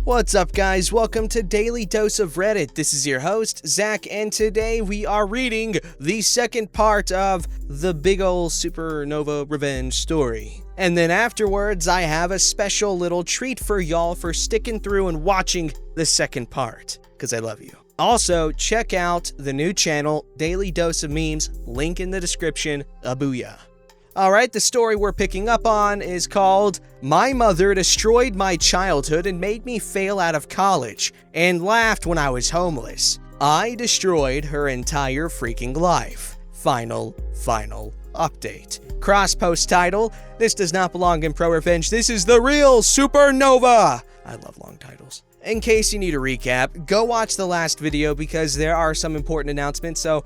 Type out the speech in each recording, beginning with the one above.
What's up, guys? Welcome to Daily Dose of Reddit. This is your host, Zach, and today we are reading the second part of the big ol' SupernovaRevenge story. And then afterwards, I have a special little treat for y'all for sticking through and watching the second part, because I love you. Also, check out the new channel, Daily Dose of Memes, link in the description, a booyah. Alright, the story we're picking up on is called My Mother Destroyed My Childhood and Made Me Fail Out of College and Laughed When I Was Homeless. I Destroyed Her Entire Freaking Life. Final update. Cross-post title, This Does Not Belong in Pro Revenge, This is the Real Supernova! I love long titles. In case you need a recap, go watch the last video because there are some important announcements, so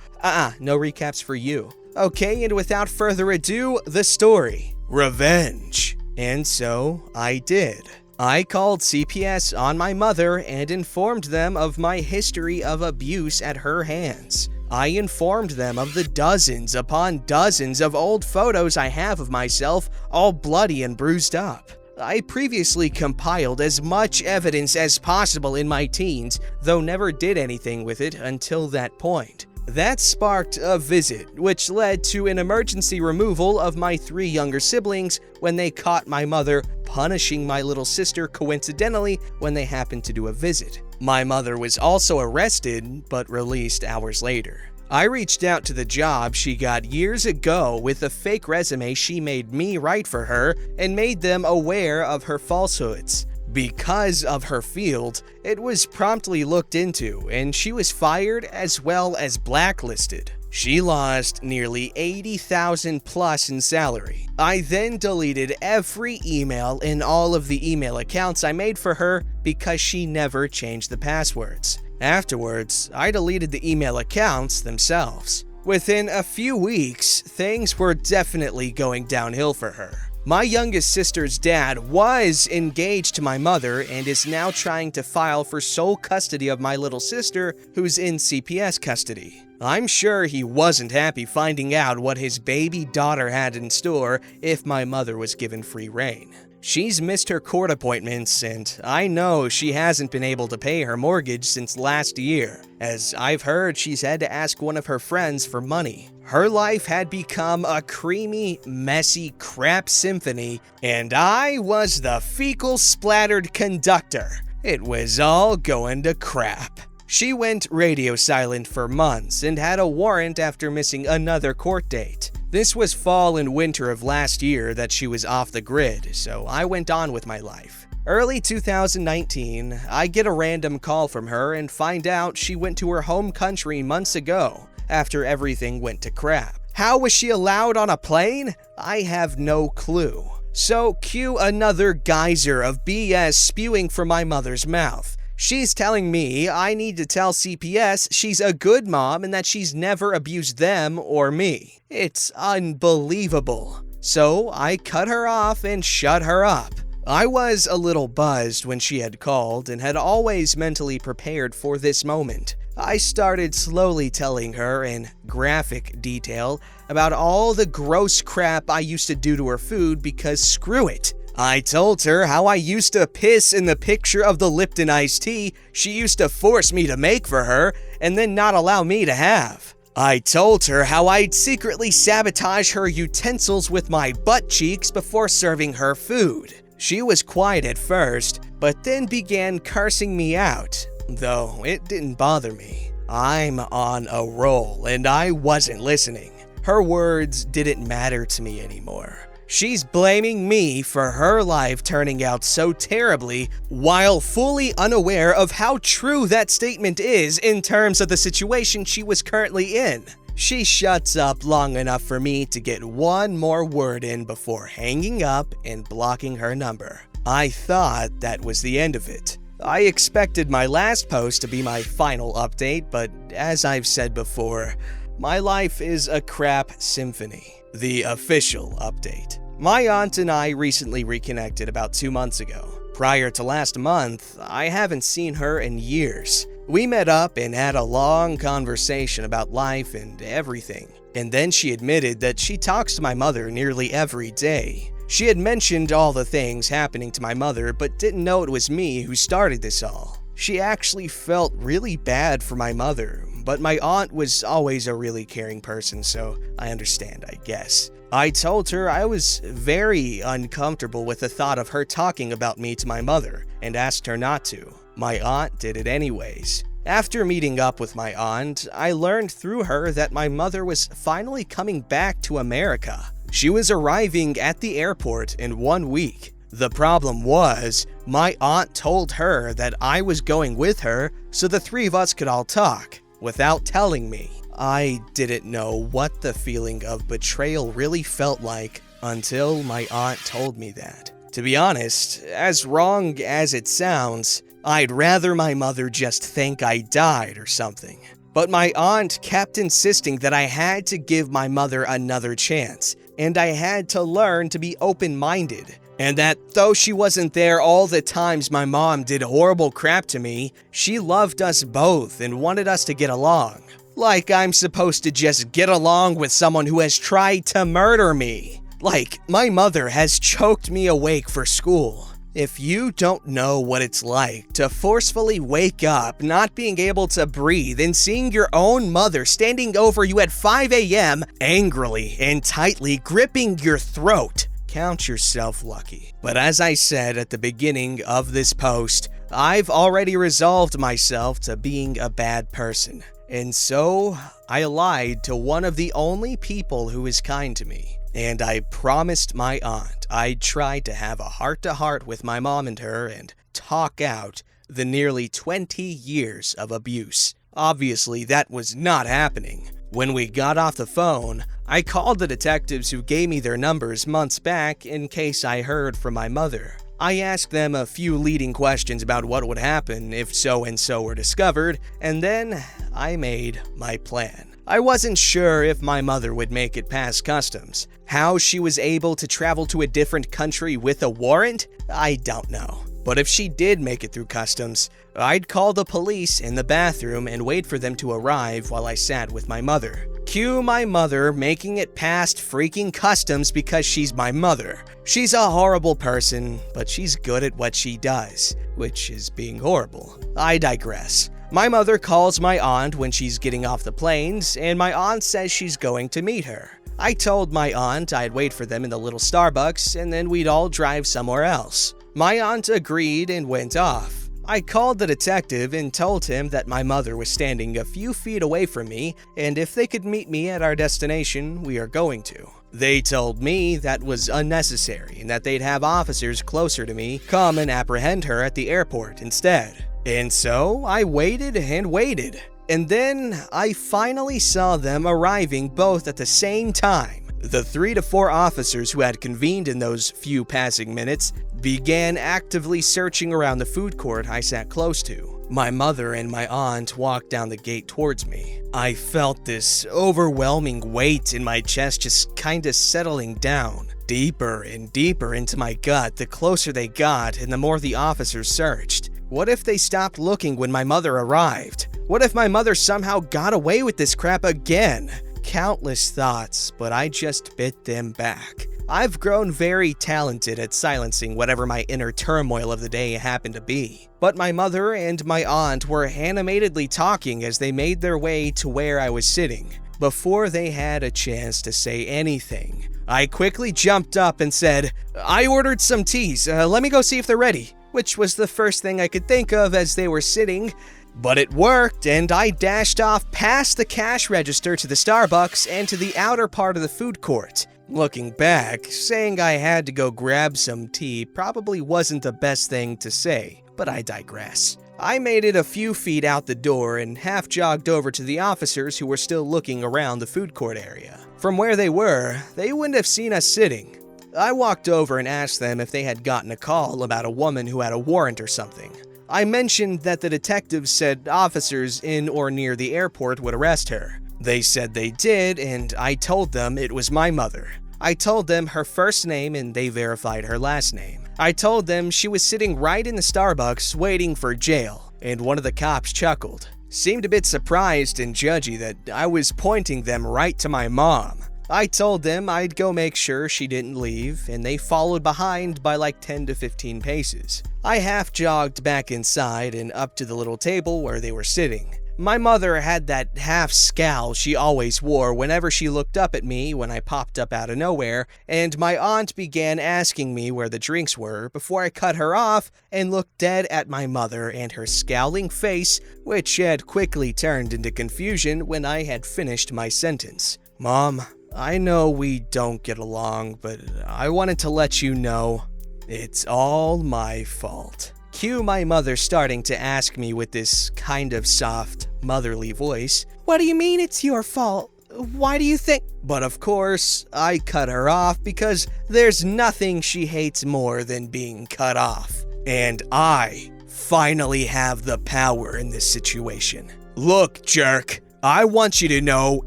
no recaps for you. Okay, and without further ado, the story. Revenge. And so, I did. I called CPS on my mother and informed them of my history of abuse at her hands. I informed them of the dozens upon dozens of old photos I have of myself, all bloody and bruised up. I previously compiled as much evidence as possible in my teens, though never did anything with it until that point. That sparked a visit, which led to an emergency removal of my 3 younger siblings when they caught my mother punishing my little sister coincidentally when they happened to do a visit. My mother was also arrested, but released hours later. I reached out to the job she got years ago with a fake resume she made me write for her and made them aware of her falsehoods. Because of her field, it was promptly looked into and she was fired as well as blacklisted. She lost nearly $80,000 plus in salary. I then deleted every email in all of the email accounts I made for her because she never changed the passwords. Afterwards, I deleted the email accounts themselves. Within a few weeks, things were definitely going downhill for her. My youngest sister's dad was engaged to my mother and is now trying to file for sole custody of my little sister, who's in CPS custody. I'm sure he wasn't happy finding out what his baby daughter had in store if my mother was given free rein. She's missed her court appointments, and I know she hasn't been able to pay her mortgage since last year, as I've heard she's had to ask one of her friends for money. Her life had become a creamy, messy crap symphony, and I was the fecal-splattered conductor. It was all going to crap. She went radio silent for months and had a warrant after missing another court date. This was fall and winter of last year that she was off the grid, so I went on with my life. Early 2019, I get a random call from her and find out she went to her home country months ago, after everything went to crap. How was she allowed on a plane? I have no clue. So cue another geyser of BS spewing from my mother's mouth. She's telling me I need to tell CPS she's a good mom and that she's never abused them or me. It's unbelievable. So I cut her off and shut her up. I was a little buzzed when she had called and had always mentally prepared for this moment. I started slowly telling her in graphic detail about all the gross crap I used to do to her food because screw it. I told her how I used to piss in the picture of the Lipton iced tea she used to force me to make for her and then not allow me to have. I told her how I'd secretly sabotage her utensils with my butt cheeks before serving her food. She was quiet at first, but then began cursing me out, though it didn't bother me. I'm on a roll and I wasn't listening. Her words didn't matter to me anymore. She's blaming me for her life turning out so terribly while fully unaware of how true that statement is in terms of the situation she was currently in. She shuts up long enough for me to get one more word in before hanging up and blocking her number. I thought that was the end of it. I expected my last post to be my final update, but as I've said before, my life is a crap symphony. The official update. My aunt and I recently reconnected about 2 months ago. Prior to last month, I haven't seen her in years. We met up and had a long conversation about life and everything. And then she admitted that she talks to my mother nearly every day. She had mentioned all the things happening to my mother, but didn't know it was me who started this all. She actually felt really bad for my mother, but my aunt was always a really caring person, so I understand, I guess. I told her I was very uncomfortable with the thought of her talking about me to my mother, and asked her not to. My aunt did it anyways. After meeting up with my aunt, I learned through her that my mother was finally coming back to America. She was arriving at the airport in 1 week. The problem was, my aunt told her that I was going with her so the three of us could all talk, without telling me. I didn't know what the feeling of betrayal really felt like until my aunt told me that. To be honest, as wrong as it sounds, I'd rather my mother just think I died or something. But my aunt kept insisting that I had to give my mother another chance, and I had to learn to be open-minded. And that though she wasn't there all the times my mom did horrible crap to me, she loved us both and wanted us to get along. Like I'm supposed to just get along with someone who has tried to murder me. Like my mother has choked me awake for school. If you don't know what it's like to forcefully wake up, not being able to breathe, and seeing your own mother standing over you at 5 a.m., angrily and tightly gripping your throat, count yourself lucky. But as I said at the beginning of this post, I've already resolved myself to being a bad person. And so, I lied to one of the only people who is kind to me. And I promised my aunt I'd try to have a heart-to-heart with my mom and her and talk out the nearly 20 years of abuse. Obviously, that was not happening. When we got off the phone, I called the detectives who gave me their numbers months back in case I heard from my mother. I asked them a few leading questions about what would happen if so-and-so were discovered, and then I made my plan. I wasn't sure if my mother would make it past customs. How she was able to travel to a different country with a warrant? I don't know. But if she did make it through customs, I'd call the police in the bathroom and wait for them to arrive while I sat with my mother. Cue my mother making it past freaking customs because she's my mother. She's a horrible person, but she's good at what she does, which is being horrible. I digress. My mother calls my aunt when she's getting off the planes, and my aunt says she's going to meet her. I told my aunt I'd wait for them in the little Starbucks, and then we'd all drive somewhere else. My aunt agreed and went off. I called the detective and told him that my mother was standing a few feet away from me, and if they could meet me at our destination, we are going to. They told me that was unnecessary and that they'd have officers closer to me come and apprehend her at the airport instead. And so I waited and waited. And then I finally saw them arriving both at the same time. The 3 to 4 officers who had convened in those few passing minutes began actively searching around the food court I sat close to. My mother and my aunt walked down the gate towards me. I felt this overwhelming weight in my chest just kinda settling down. Deeper and deeper into my gut the closer they got and the more the officers searched. What if they stopped looking when my mother arrived? What if my mother somehow got away with this crap again? Countless thoughts, but I just bit them back. I've grown very talented at silencing whatever my inner turmoil of the day happened to be. But my mother and my aunt were animatedly talking as they made their way to where I was sitting. Before they had a chance to say anything, I quickly jumped up and said, "I ordered some teas, let me go see if they're ready," which was the first thing I could think of as they were sitting. But it worked, and I dashed off past the cash register to the Starbucks and to the outer part of the food court. Looking back, saying I had to go grab some tea probably wasn't the best thing to say, but I digress. I made it a few feet out the door and half jogged over to the officers who were still looking around the food court area. From where they were, they wouldn't have seen us sitting. I walked over and asked them if they had gotten a call about a woman who had a warrant or something. I mentioned that the detectives said officers in or near the airport would arrest her. They said they did, and I told them it was my mother. I told them her first name and they verified her last name. I told them she was sitting right in the Starbucks waiting for jail, and one of the cops chuckled. Seemed a bit surprised and judgy that I was pointing them right to my mom. I told them I'd go make sure she didn't leave, and they followed behind by like 10 to 15 paces. I half jogged back inside and up to the little table where they were sitting. My mother had that half scowl she always wore whenever she looked up at me when I popped up out of nowhere, and my aunt began asking me where the drinks were before I cut her off and looked dead at my mother and her scowling face, which had quickly turned into confusion when I had finished my sentence. Mom, I know we don't get along, but I wanted to let you know it's all my fault. Cue my mother starting to ask me with this kind of soft, motherly voice, "What do you mean it's your fault? Why do you think—" But of course, I cut her off because there's nothing she hates more than being cut off. And I finally have the power in this situation. Look, jerk, I want you to know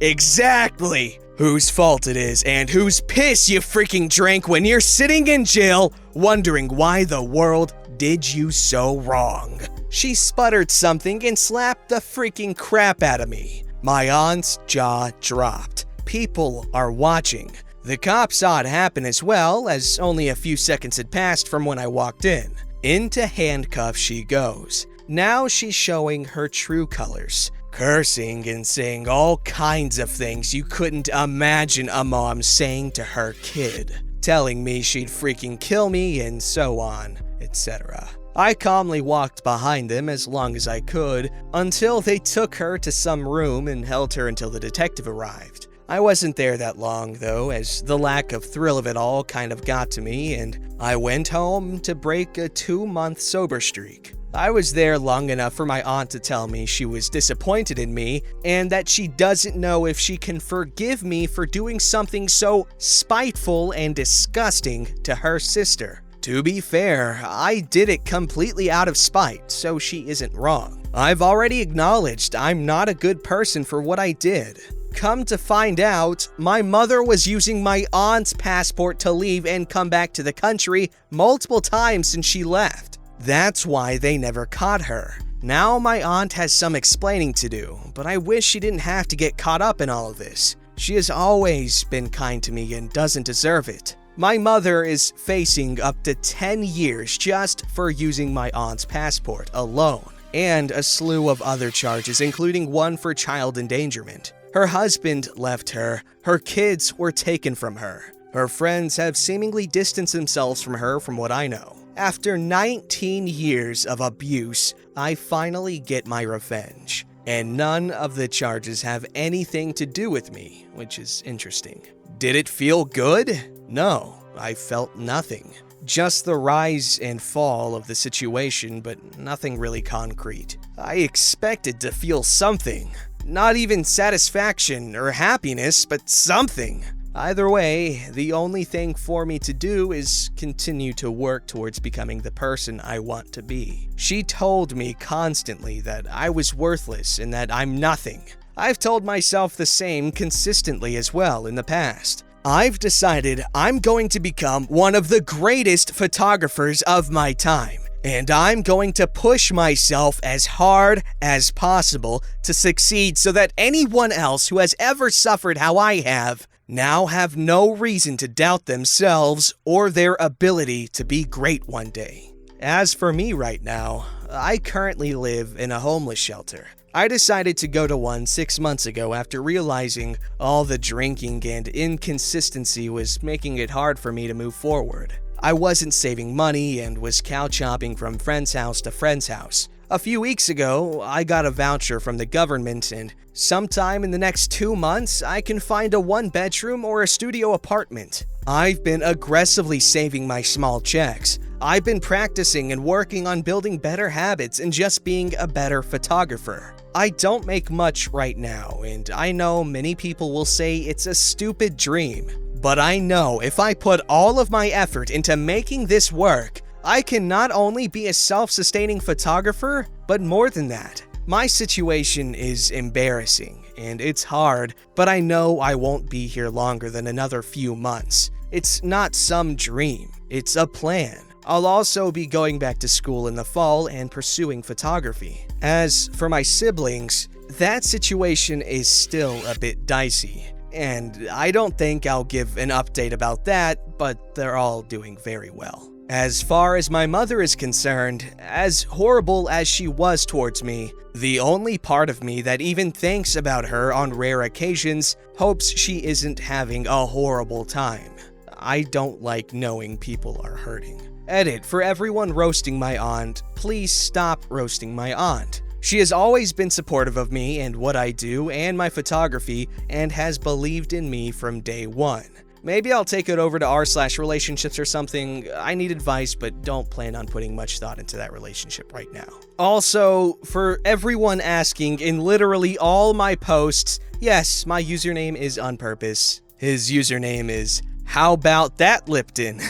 exactly whose fault it is and whose piss you freaking drank when you're sitting in jail wondering why the world did you so wrong. She sputtered something and slapped the freaking crap out of me. My aunt's jaw dropped. People are watching. The cops saw it happen as well, as only a few seconds had passed from when I walked in. Into handcuffs she goes. Now she's showing her true colors, cursing and saying all kinds of things you couldn't imagine a mom saying to her kid, telling me she'd freaking kill me and so on, etc. I calmly walked behind them as long as I could until they took her to some room and held her until the detective arrived. I wasn't there that long though, as the lack of thrill of it all kind of got to me, and I went home to break a 2-month sober streak. I was there long enough for my aunt to tell me she was disappointed in me and that she doesn't know if she can forgive me for doing something so spiteful and disgusting to her sister. To be fair, I did it completely out of spite, so she isn't wrong. I've already acknowledged I'm not a good person for what I did. Come to find out, my mother was using my aunt's passport to leave and come back to the country multiple times since she left. That's why they never caught her. Now my aunt has some explaining to do, but I wish she didn't have to get caught up in all of this. She has always been kind to me and doesn't deserve it. My mother is facing up to 10 years just for using my aunt's passport alone, and a slew of other charges, including one for child endangerment. Her husband left her, her kids were taken from her. Her friends have seemingly distanced themselves from her from what I know. After 19 years of abuse, I finally get my revenge, and none of the charges have anything to do with me, which is interesting. Did it feel good? No, I felt nothing. Just the rise and fall of the situation, but nothing really concrete. I expected to feel something. Not even satisfaction or happiness, but something. Either way, the only thing for me to do is continue to work towards becoming the person I want to be. She told me constantly that I was worthless and that I'm nothing. I've told myself the same consistently as well in the past. I've decided I'm going to become one of the greatest photographers of my time, and I'm going to push myself as hard as possible to succeed so that anyone else who has ever suffered how I have now have no reason to doubt themselves or their ability to be great one day. As for me right now, I currently live in a homeless shelter. I decided to go to one 6 months ago after realizing all the drinking and inconsistency was making it hard for me to move forward. I wasn't saving money and was couch hopping from friend's house to friend's house. A few weeks ago, I got a voucher from the government, and sometime in the next 2 months, I can find a 1-bedroom or a studio apartment. I've been aggressively saving my small checks. I've been practicing and working on building better habits and just being a better photographer. I don't make much right now, and I know many people will say it's a stupid dream. But I know if I put all of my effort into making this work, I can not only be a self-sustaining photographer, but more than that. My situation is embarrassing, and it's hard, but I know I won't be here longer than another few months. It's not some dream, it's a plan. I'll also be going back to school in the fall and pursuing photography. As for my siblings, that situation is still a bit dicey. and I don't think I'll give an update about that, but they're all doing very well. As far as my mother is concerned, as horrible as she was towards me, the only part of me that even thinks about her on rare occasions hopes she isn't having a horrible time. I don't like knowing people are hurting. Edit: for everyone roasting my aunt, please stop roasting my aunt. She has always been supportive of me and what I do and my photography and has believed in me from day one. Maybe I'll take it over to r/relationships or something. I need advice, but don't plan on putting much thought into that relationship right now. Also, for everyone asking in literally all my posts, yes, my username is on purpose. His username is How About That Lipton?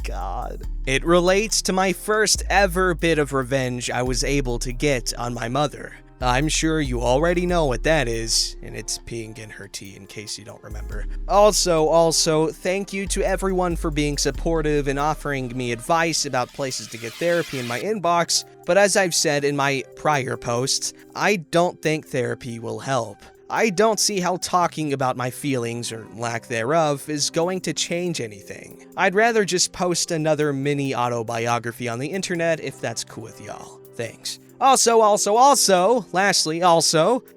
God. It relates to my first ever bit of revenge I was able to get on my mother. I'm sure you already know what that is, and it's peeing in her tea in case you don't remember. Also, thank you to everyone for being supportive and offering me advice about places to get therapy in my inbox, but as I've said in my prior posts, I don't think therapy will help. I don't see how talking about my feelings, or lack thereof, is going to change anything. I'd rather just post another mini autobiography on the internet if that's cool with y'all. Thanks. Lastly,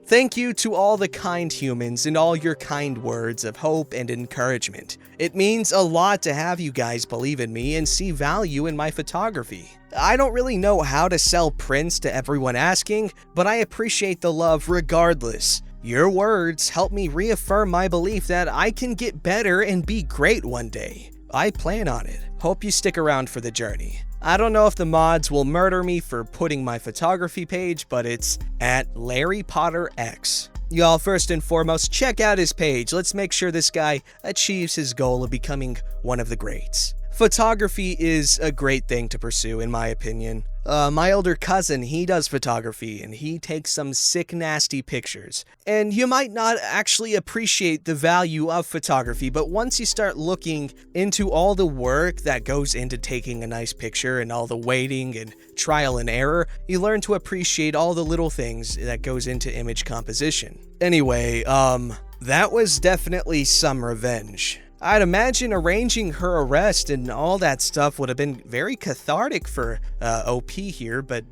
thank you to all the kind humans and all your kind words of hope and encouragement. It means a lot to have you guys believe in me and see value in my photography. I don't really know how to sell prints to everyone asking, but I appreciate the love regardless. Your words help me reaffirm my belief that I can get better and be great one day. I plan on it. Hope you stick around for the journey. I don't know if the mods will murder me for putting my photography page, but it's at Larry Potter X. Y'all, first and foremost, check out his page. Let's make sure this guy achieves his goal of becoming one of the greats. Photography is a great thing to pursue, in my opinion. My older cousin, he does photography, and he takes some sick, nasty pictures. And you might not actually appreciate the value of photography, but once you start looking into all the work that goes into taking a nice picture and all the waiting and trial and error, you learn to appreciate all the little things that goes into image composition. Anyway, that was definitely some revenge. I'd imagine arranging her arrest and all that stuff would have been very cathartic for OP here, but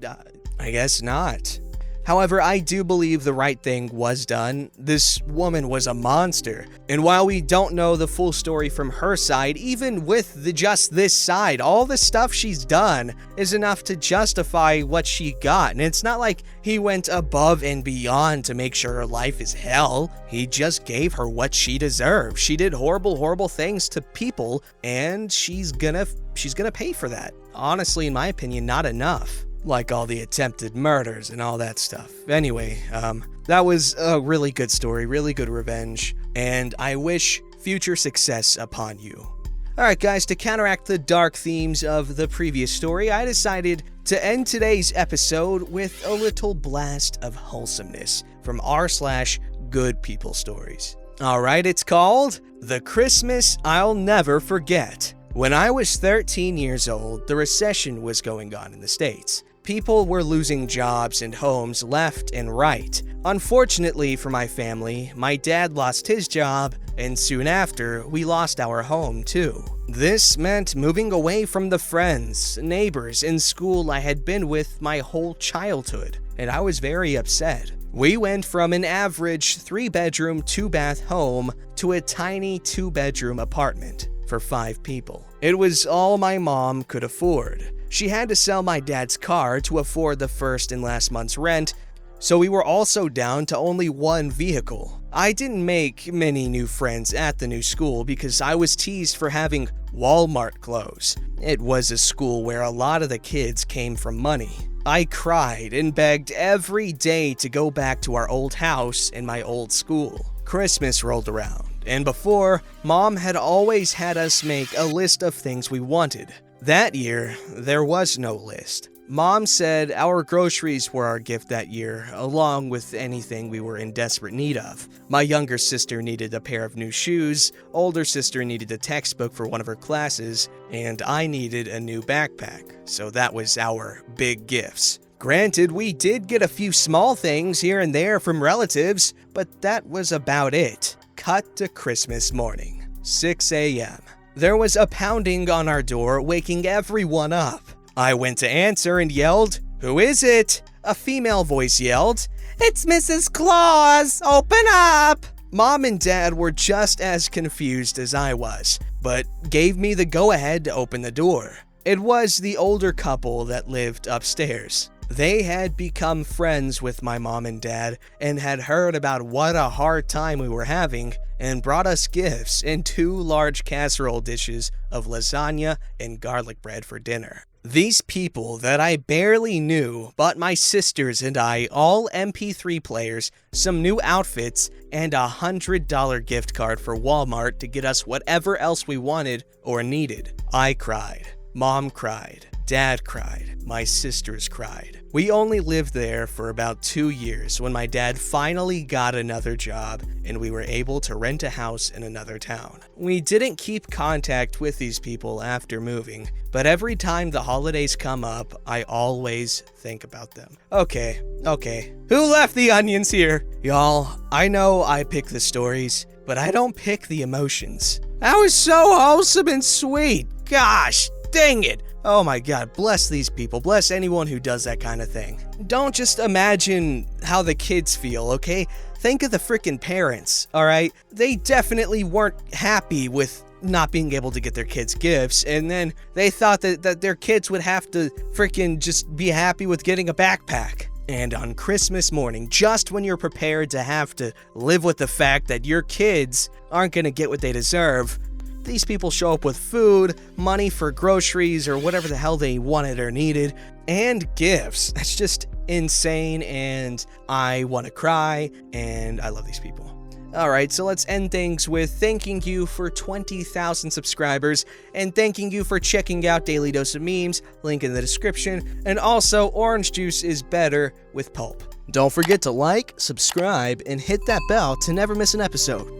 I guess not. However, I do believe the right thing was done. This woman was a monster, and while we don't know the full story from her side, even with just this side, all the stuff she's done is enough to justify what she got. And it's not like he went above and beyond to make sure her life is hell. He just gave her what she deserved. She did horrible things to people, and she's gonna pay for that. Honestly, in my opinion, not enough. Like all the attempted murders and all that stuff. Anyway, that was a really good story, really good revenge, and I wish future success upon you. Alright guys, to counteract the dark themes of the previous story, I decided to end today's episode with a little blast of wholesomeness from r/Good People Stories. Alright, it's called The Christmas I'll Never Forget. When I was 13 years old, the recession was going on in the States. People were losing jobs and homes left and right. Unfortunately for my family, my dad lost his job, and soon after, we lost our home too. This meant moving away from the friends, neighbors, and school I had been with my whole childhood, and I was very upset. We went from an average 3-bedroom, 2-bath home to a tiny 2-bedroom apartment for 5 people. It was all my mom could afford. She had to sell my dad's car to afford the first and last month's rent, so we were also down to only one vehicle. I didn't make many new friends at the new school because I was teased for having Walmart clothes. It was a school where a lot of the kids came from money. I cried and begged every day to go back to our old house and my old school. Christmas rolled around, and before, Mom had always had us make a list of things we wanted. That year, there was no list. Mom said our groceries were our gift that year, along with anything we were in desperate need of. My younger sister needed a pair of new shoes, older sister needed a textbook for one of her classes, and I needed a new backpack, so that was our big gifts. Granted, we did get a few small things here and there from relatives, but that was about it. Cut to Christmas morning, 6 a.m. There was a pounding on our door, waking everyone up. I went to answer and yelled, "Who is it?" A female voice yelled, "It's Mrs. Claus! Open up!" Mom and Dad were just as confused as I was, but gave me the go-ahead to open the door. It was the older couple that lived upstairs. They had become friends with my mom and dad and had heard about what a hard time we were having and brought us gifts and 2 large casserole dishes of lasagna and garlic bread for dinner. These people that I barely knew bought my sisters and I all MP3 players, some new outfits, and a $100 gift card for Walmart to get us whatever else we wanted or needed. I cried. Mom cried. Dad cried. My sisters cried. We only lived there for about 2 years when my dad finally got another job and we were able to rent a house in another town. We didn't keep contact with these people after moving, but every time the holidays come up, I always think about them. Okay. Who left the onions here? Y'all, I know I pick the stories, but I don't pick the emotions. That was so wholesome and sweet. Gosh, dang it. Oh my god, bless these people, bless anyone who does that kind of thing. Don't just imagine how the kids feel, okay? Think of the frickin' parents, alright? They definitely weren't happy with not being able to get their kids gifts, and then they thought that their kids would have to frickin' just be happy with getting a backpack. And on Christmas morning, just when you're prepared to have to live with the fact that your kids aren't gonna get what they deserve, these people show up with food, money for groceries, or whatever the hell they wanted or needed, and gifts. That's just insane, and I want to cry, and I love these people. Alright, so let's end things with thanking you for 20,000 subscribers, and thanking you for checking out Daily Dose of Memes, link in the description, and also orange juice is better with pulp. Don't forget to like, subscribe, and hit that bell to never miss an episode.